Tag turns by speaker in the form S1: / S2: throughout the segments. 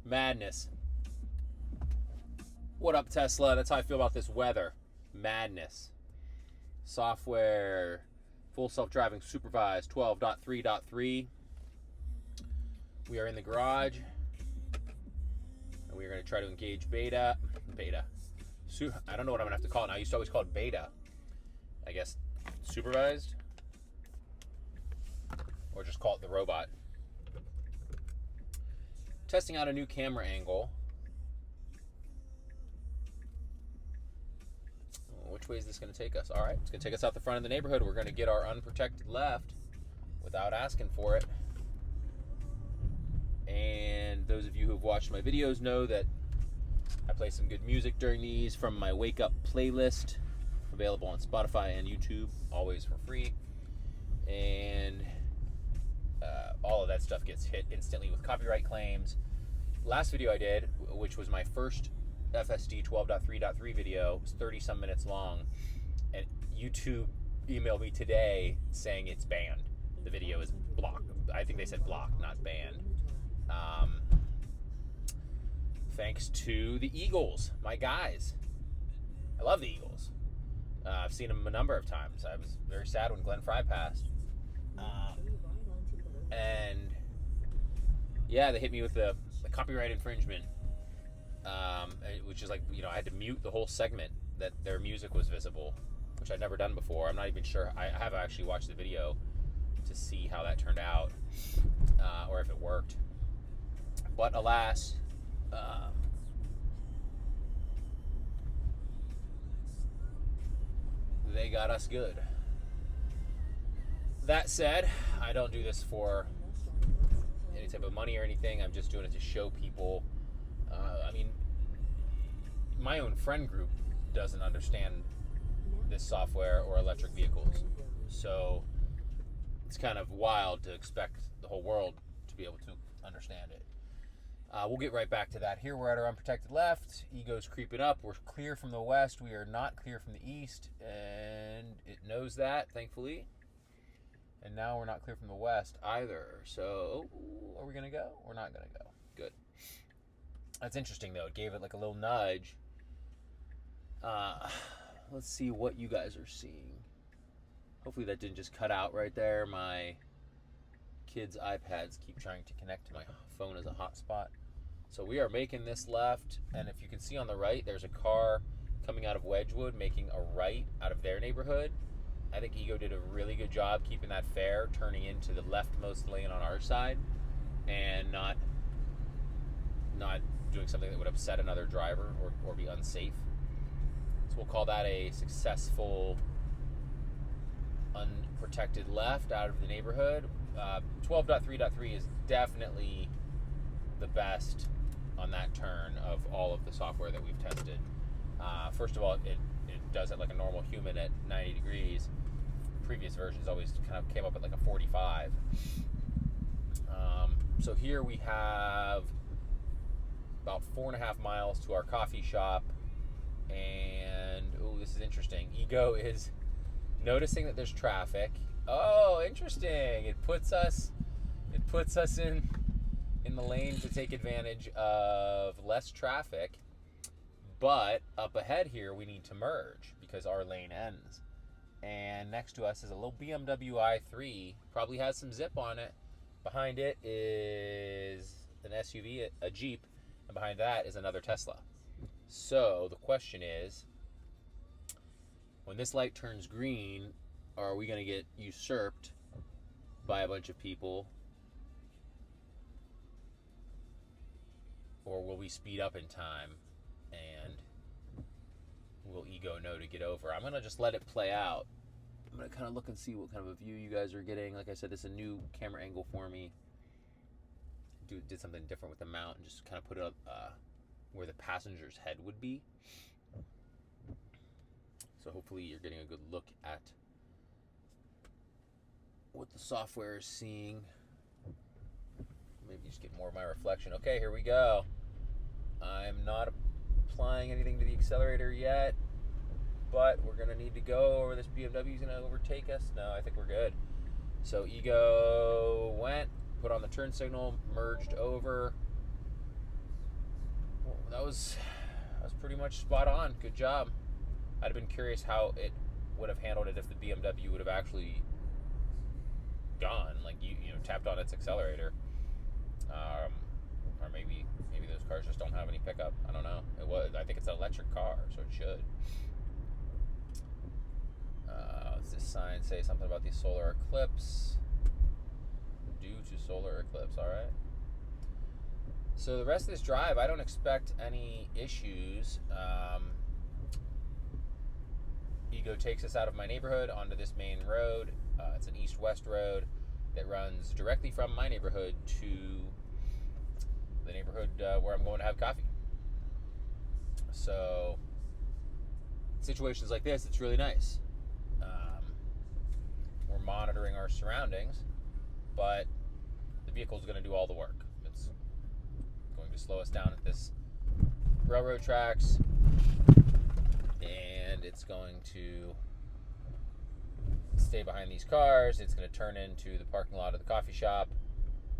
S1: Madness. What up, Tesla? That's how I feel about this weather. Madness. Software. Full self-driving supervised 12.3.3. We are in the garage. And we are going to try to engage beta. I don't know what I'm going to have to call it now. I used to always call it beta. I guess supervised. Or just call it the robot. Testing out a new camera angle. Which way is this going to take us? All right, it's going to take us out the front of the neighborhood. We're going to get our unprotected left without asking for it. And those of you who have watched my videos know that I play some good music during these from my Wake Up playlist, available on Spotify and YouTube, always for free. And all of that stuff gets hit instantly with copyright claims. Last video I did, which was my first FSD 12.3.3 video, was 30-some minutes long, and YouTube emailed me today saying it's banned. The video is blocked. I think they said blocked, not banned. Thanks to the Eagles, my guys. I love the Eagles. I've seen them a number of times. I was very sad when Glenn Fry passed. And yeah, they hit me with the copyright infringement, which is like, I had to mute the whole segment that their music was visible, which I'd never done before. I'm not even sure. I have actually watched the video to see how that turned out, or if it worked. But alas, they got us good. That said, I don't do this for any type of money or anything. I'm just doing it to show people. My own friend group doesn't understand this software or electric vehicles. So it's kind of wild to expect the whole world to be able to understand it. We'll get right back to that. Here we're at our unprotected left. Ego's creeping up. We're clear from the west. We are not clear from the east. And it knows that, thankfully. And now we're not clear from the west either. So, are we going to go? We're not going to go. Good. That's interesting, though. It gave it like a little nudge. Let's see what you guys are seeing. Hopefully that didn't just cut out right there. My kids' iPads keep trying to connect to my phone as a hotspot. So we are making this left. And if you can see on the right, there's a car coming out of Wedgwood making a right out of their neighborhood. I think Ego did a really good job keeping that fair, turning into the leftmost lane on our side, and not doing something that would upset another driver or be unsafe. So we'll call that a successful unprotected left out of the neighborhood. 12.3.3 is definitely the best on that turn of all of the software that we've tested. First of all, it does it like a normal human at 90 degrees. Previous versions always kind of came up at like a 45. So here we have about 4.5 miles to our coffee shop, and this is interesting. Ego is noticing that there's traffic. Oh, interesting. It puts us in the lane to take advantage of less traffic. But up ahead here, we need to merge because our lane ends. And next to us is a little BMW i3. Probably has some zip on it. Behind it is an SUV, a Jeep. And behind that is another Tesla. So the question is, when this light turns green, are we going to get usurped by a bunch of people? Or will we speed up in time? And will Ego know to get over? I'm going to just let it play out. I'm going to kind of look and see what kind of a view you guys are getting. Like I said, this is a new camera angle for me. Did something different with the mount and just kind of put it up where the passenger's head would be. So hopefully you're getting a good look at what the software is seeing. Maybe just get more of my reflection. Okay, here we go. I'm not applying anything to the accelerator yet, but we're going to need to go, or this BMW is going to overtake us. No, I think we're good. So Ego went, put on the turn signal, merged over. was pretty much spot on. Good job. I'd have been curious how it would have handled it if the BMW would have actually gone, like you know, tapped on its accelerator, or maybe those cars just don't have any pickup. I don't know. I think it's an electric car, so it should. Does this sign say something about the solar eclipse? Due to solar eclipse, all right. So the rest of this drive, I don't expect any issues. Ego takes us out of my neighborhood onto this main road. It's an east-west road that runs directly from my neighborhood to the neighborhood where I'm going to have coffee. So situations like this, it's really nice. We're monitoring our surroundings, but the vehicle is going to do all the work. It's going to slow us down at this railroad tracks, and it's going to stay behind these cars. It's going to turn into the parking lot of the coffee shop,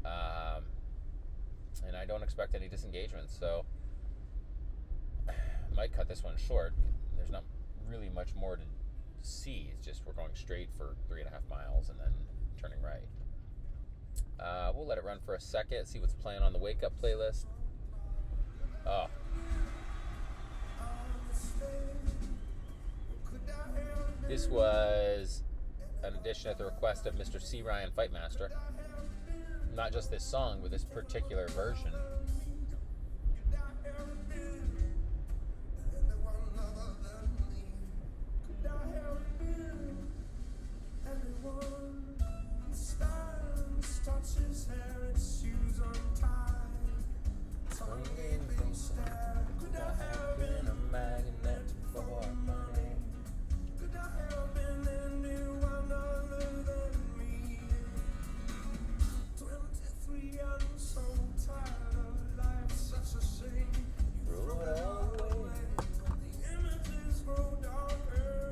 S1: and I don't expect any disengagement, so I might cut this one short. There's not really much more to see. It's just we're going straight for 3.5 miles and then turning right. We'll let it run for a second, see what's playing on the wake up playlist. Oh. This was an addition at the request of Mr. C. Ryan Fightmaster. Not just this song, but this particular version.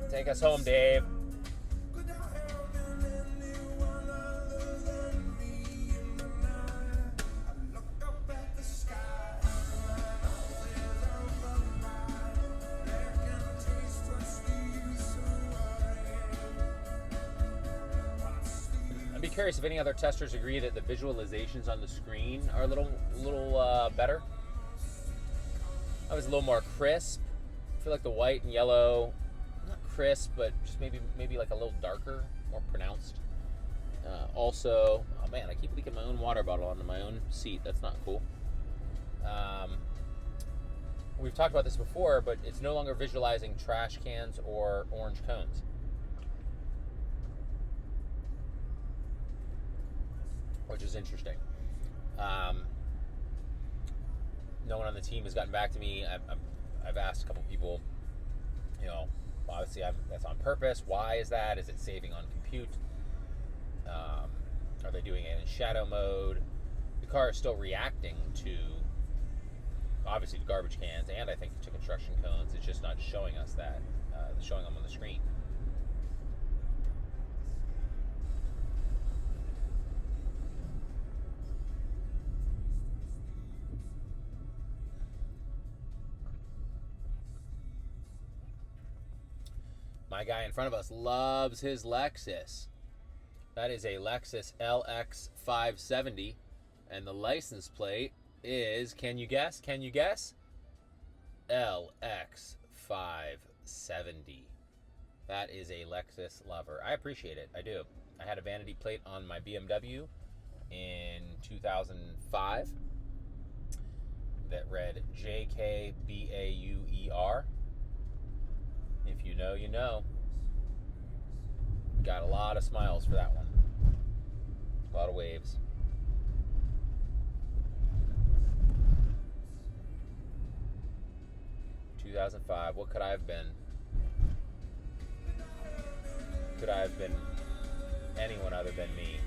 S1: Take us home, Dave. I'd be curious if any other testers agree that the visualizations on the screen are a little better. I was a little more crisp. I feel like the white and yellow, not crisp, but just maybe like a little darker, more pronounced. Also, oh man, I keep leaking my own water bottle onto my own seat. That's not cool. We've talked about this before, but it's no longer visualizing trash cans or orange cones. Which is interesting. No one on the team has gotten back to me. I've asked a couple people, you know, obviously that's on purpose. Why is that? Is it saving on compute? Are they doing it in shadow mode? The car is still reacting to, obviously, the garbage cans and I think to construction cones. It's just not showing us that, showing them on the screen. My guy in front of us loves his Lexus. That is a Lexus LX 570, and the license plate is, can you guess? LX 570. That is a Lexus lover. I appreciate it. I do. I had a vanity plate on my BMW in 2005 that read JKBAUER. If you know, you know. Got a lot of smiles for that one. A lot of waves. $2005. What could I have been? Could I have been anyone other than me?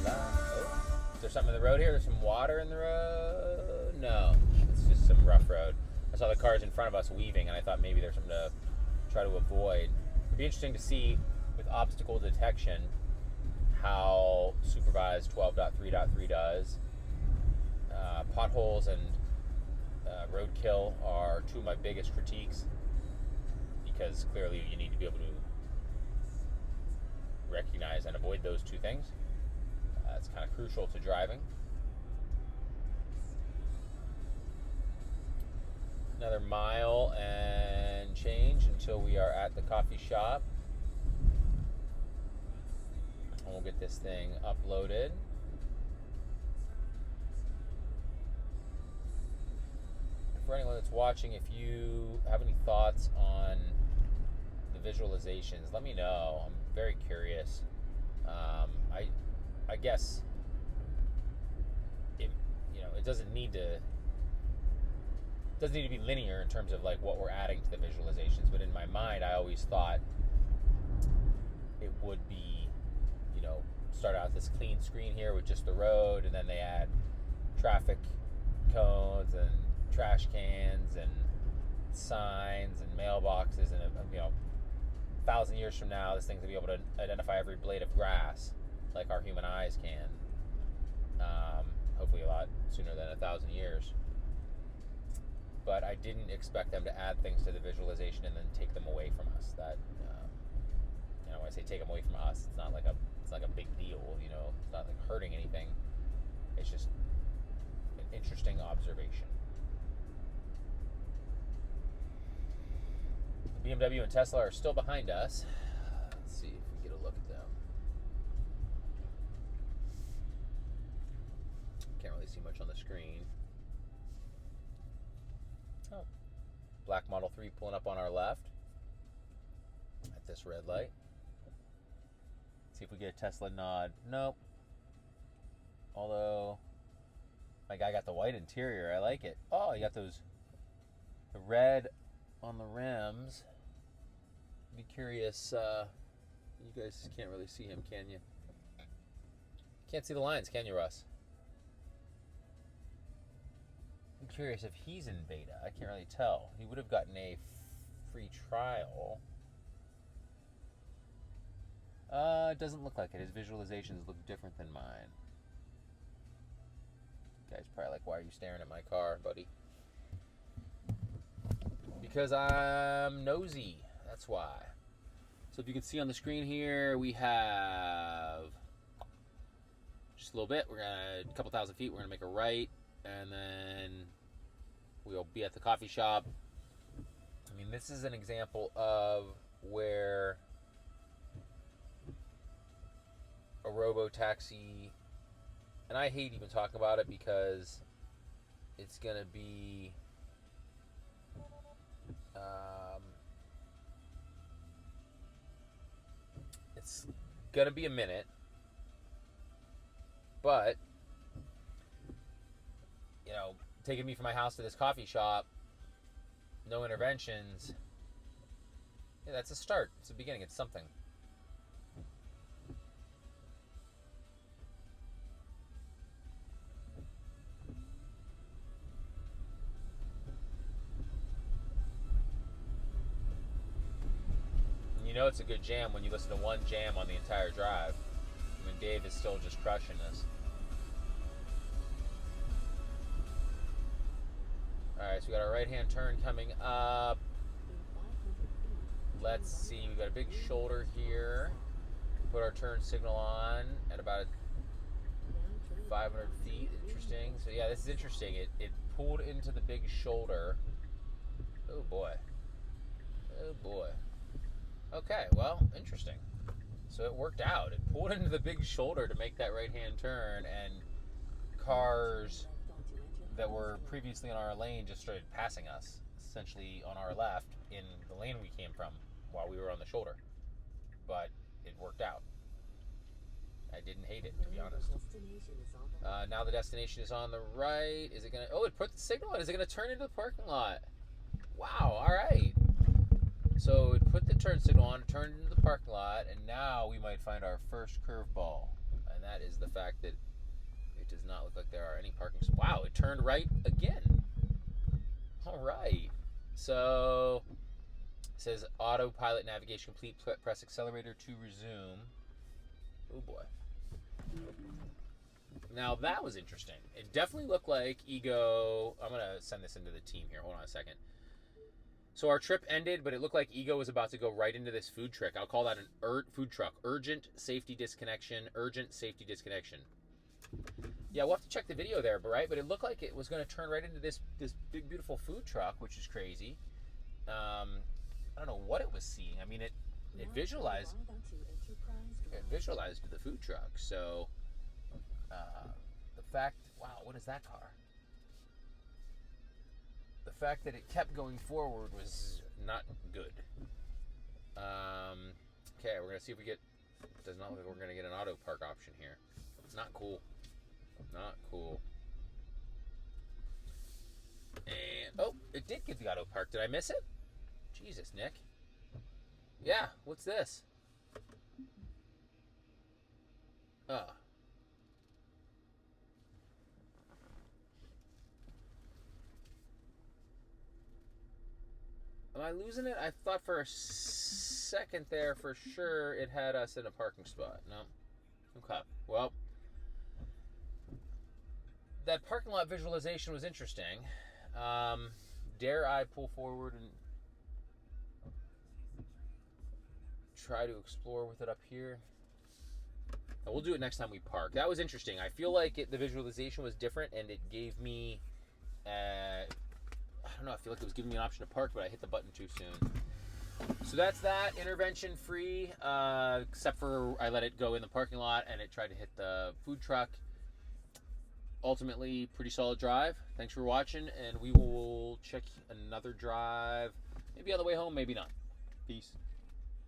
S1: Oh, is there something in the road here? There's some water in the road? No, it's just some rough road. I saw the cars in front of us weaving, and I thought maybe there's something to try to avoid. It'd be interesting to see with obstacle detection how Supervised 12.3.3 does. Potholes and roadkill are two of my biggest critiques, because clearly you need to be able to recognize and avoid those two things. It's kind of crucial to driving. Another mile and change until we are at the coffee shop. And we'll get this thing uploaded. For anyone that's watching, if you have any thoughts on the visualizations, let me know. I'm very curious. I guess it doesn't need to be linear in terms of like what we're adding to the visualizations, but in my mind I always thought it would be, start out this clean screen here with just the road, and then they add traffic cones and trash cans and signs and mailboxes, and 1,000 years from now this thing's gonna be able to identify every blade of grass like our human eyes can. Hopefully a lot sooner than 1,000 years. But I didn't expect them to add things to the visualization and then take them away from us. That when I say take them away from us, it's not like a big deal. It's not like hurting anything. It's just an interesting observation. BMW and Tesla are still behind us. Let's see if we get a look at them. Can't really see much on the screen. Oh, black Model 3 pulling up on our left at this red light. See if we get a Tesla nod. Nope. Although my guy got the white interior. I like it. Oh, you got the red on the rims. Be curious. You guys can't really see him, can you? Can't see the lines, can you, Russ? I'm curious if he's in beta. I can't really tell. He would have gotten a free trial. It doesn't look like it. His visualizations look different than mine. Guy's probably like, why are you staring at my car, buddy? Because I'm nosy. That's why. So if you can see on the screen here, we have just a little bit. We're gonna, a couple thousand feet, we're gonna make a right, and then we'll be at the coffee shop. I mean, this is an example of where a robo-taxi, and I hate even talking about it because it's gonna be it's gonna be a minute, but taking me from my house to this coffee shop, no interventions, yeah, that's a start. It's a beginning. It's something. It's a good jam when you listen to one jam on the entire drive. I mean, Dave is still just crushing this. Alright, so we got our right-hand turn coming up. Let's see, we got a big shoulder here. Put our turn signal on at about 500 feet. Interesting. So yeah, this is interesting. It pulled into the big shoulder. Oh boy. Oh boy. Okay, well, interesting. So it worked out. It pulled into the big shoulder to make that right-hand turn, and cars that were previously in our lane just started passing us, essentially on our left, in the lane we came from while we were on the shoulder. But it worked out. I didn't hate it, to be honest. Now the destination is on the right. Is it going to... Oh, it put the signal on. Is it going to turn into the parking lot? Wow, all right. So it put the turn signal on, turned into the parking lot, and now we might find our first curveball. And that is the fact that it does not look like there are any parking spots. Wow, it turned right again. All right. So it says autopilot navigation complete. Press accelerator to resume. Oh boy. Now that was interesting. It definitely looked like Ego. I'm gonna send this into the team here. Hold on a second. So our trip ended, but it looked like Ego was about to go right into this food truck. I'll call that an food truck. Urgent safety disconnection. Urgent safety disconnection. Yeah, we'll have to check the video there, but right? But it looked like it was going to turn right into this big, beautiful food truck, which is crazy. I don't know what it was seeing. I mean, it visualized the food truck. So the fact, wow, what is that car? The fact that it kept going forward was not good. Okay, we're gonna see if we get. Does not look like we're gonna get an auto park option here. Not cool. Not cool. And oh, it did get the auto park. Did I miss it? Jesus, Nick. Yeah. What's this? Am I losing it? I thought for a second there for sure it had us in a parking spot. No. Okay. Well, that parking lot visualization was interesting. Dare I pull forward and try to explore with it up here? And we'll do it next time we park. That was interesting. I feel like the visualization was different, and it gave me I don't know, I feel like it was giving me an option to park, but I hit the button too soon. So that's that, intervention free, except for I let it go in the parking lot and it tried to hit the food truck. Ultimately, pretty solid drive. Thanks for watching, and we will check another drive, maybe on the way home, maybe not. Peace.